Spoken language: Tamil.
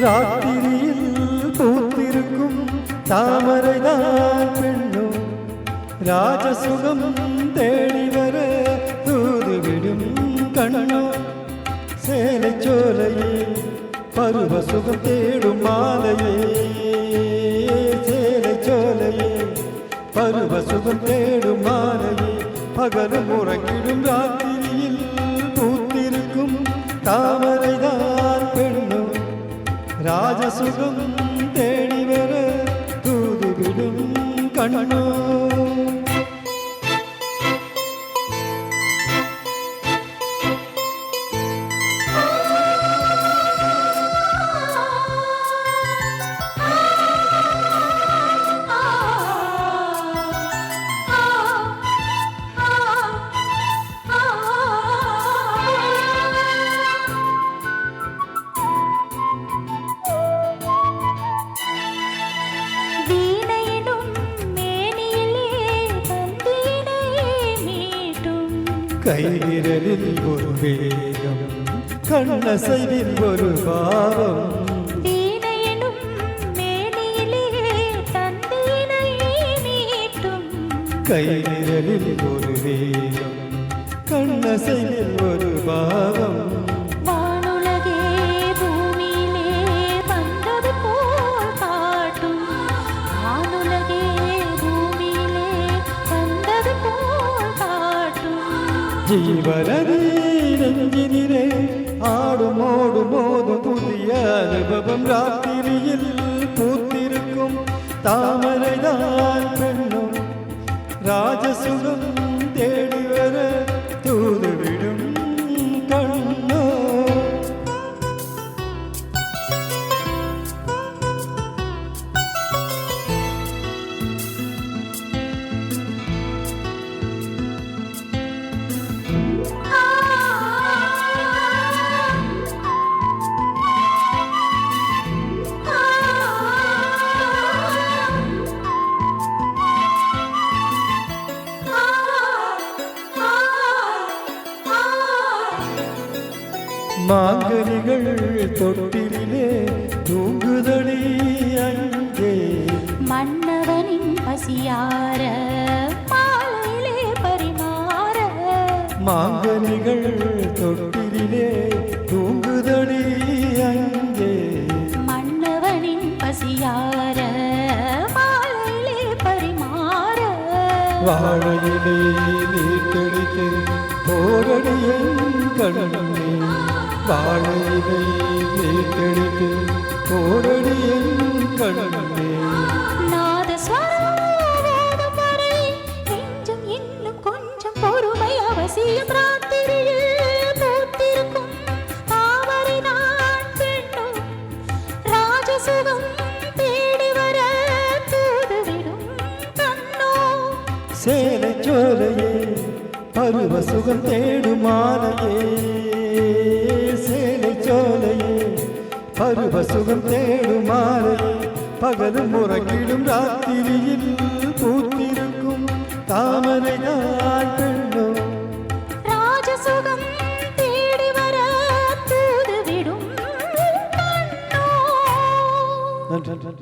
ராத்திரியில் பூத்திருக்கும் தாமரைதான் பெண்ணோ ராஜசுகம் தேடி வர தூதுவிடும் கண்ணோ சேலை சோலையே பருவ சுகம் தேடும் மாலையே சேலை சோலையே பருவ சுகம் தேடும் மாலையே பகலும் உறங்கிடும் ராத்திரியில் பூத்திருக்கும் தாமரைதான் பெண்ணோ ராஜசுகம் தேடி வர தூதுவிடும் கண்ணோ கைவிரலில் ஒரு வேகம் கண்ணசைவில் ஒரு பாவம் வீணையனும் மேனியிலே தந்தீனை மீட்டும் கைவிரலில் ஒரு வேகம் கண்ணசைவில் ஒரு பாவம் வானுலகே பூமியிலே வந்தது போல் காட்டும் வானுலகே பூமியிலே வந்தது போல் காட்டும் ஜீவனதி நெஞ்சினிலே ஆடும் ஓடும் மோதும் புதிய அனுபவம் ராத்திரியில் பூத்திருக்கும் தாமரைதான் பெண்ணும் ராஜசுகம் தேடி வர தூதுவிடும் கண்ணோ மாங்கனிகள் தொட்டிலே தூங்குதடி அங்கே மன்னவனின் பசியார மாலையிலே பரிமாற மாங்கனிகள் தொட்டிலே தூங்குதடி அங்கே மன்னவனின் பசியார மாலையிலே பரிமாற வாழையிலே நீட்டெடுத்து போரடியன் கண்ணே வாழையிலே நீட்டெடுத்து போரடியன் கண்ணே நாதஸ்வரம் வரை நெஞ்சம் இன்னும் கொஞ்சம் பொறுமை அவசியம் ராத்திரியில் பூத்திருக்கும் தாமரை நான் பெண்ணும் ராஜசுகம் தேடி வர தூதுவிடும் கண்ணோ சேலை சோலையே பருவ சுகம் தேடும் மாலையே சேலை சோலையே பருவ சுகம் தேடும் மாலையே பகலும் உறங்கிடும் ராத்திரியில் பூத்திருக்கும் தாமரை நான் பெண்ணோ ராஜசுகம் தேடி வர தூதுவிடும் கண்ணோ நன்றி